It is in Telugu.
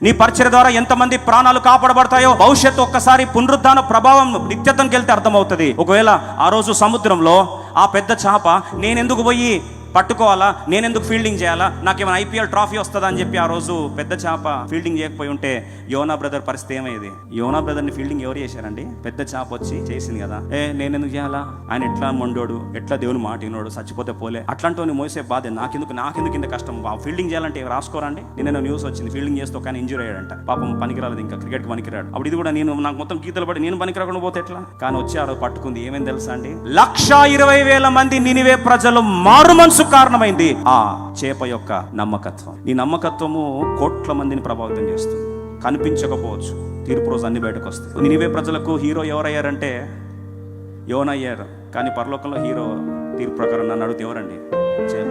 నీ పరిచర్య ద్వారా ఎంతమంది ప్రాణాలు కాపాడబడతాయో భవిష్యత్తు ఒక్కసారి పునరుద్ధాన ప్రభావం నిత్యత్వంకి వెళ్తే అర్థమవుతుంది. ఒకవేళ ఆ రోజు సముద్రంలో ఆ పెద్ద చేప నేనెందుకు పోయి పట్టుకోవాలా, నేనెందుకు ఫీల్డింగ్ చేయాలా, నాకేమైనా IPL ట్రాఫీ వస్తుందా అని చెప్పి ఆ రోజు పెద్ద చేప ఫీల్డింగ్ చేయకపోయి ఉంటే యోనా బ్రదర్ పరిస్థితి ఏమయ్యేది? యోనా బ్రదర్ని ఫీల్డింగ్ ఎవరు చేశారండి? పెద్ద చేప వచ్చి చేసింది కదా. నేనెందుకు చేయాలా, ఆయన ఎట్లా మొండోడు, ఎట్లా దేవుని మాట వినోడు, చచ్చిపోతే పోలే, అట్లాంటి మోసే బాధ నాకెందుకు ఇంత కష్టం. ఫీల్డింగ్ చేయాలంటే రాసుకోరండి. నేను న్యూస్ వచ్చింది, ఫీల్డింగ్ చేస్తూ ఒక ఇంజూరీ అయ్యాడంట, పాపం పనికిరాలేదు, ఇంకా క్రికెట్కి పనికిరాడు. అప్పుడు ఇది కూడా నాకు మొత్తం గీతలు పడి నేను పనికిరాకుండా పోతే ఎట్లా? కానీ వచ్చి ఆ రోజు పట్టుకుంది. ఏమేమి తెలుసా అండి? 1,20,000 మంది నినివే ప్రజలు మారు మనసు కారణమైంది ఆ చేప యొక్క నమ్మకత్వం. ఈ నమ్మకత్వము కోట్ల మందిని ప్రభావితం చేస్తుంది. కనిపించకపోవచ్చు, తీర్పు రోజు అన్ని బయటకు వస్తాయి. నినివే ప్రజలకు హీరో ఎవరయ్యారంటే యోనా అయ్యారు. కానీ పరలోకంలో హీరో తీర్పు ప్రకారం నన్ను అడిగితే ఎవరండి? చేప.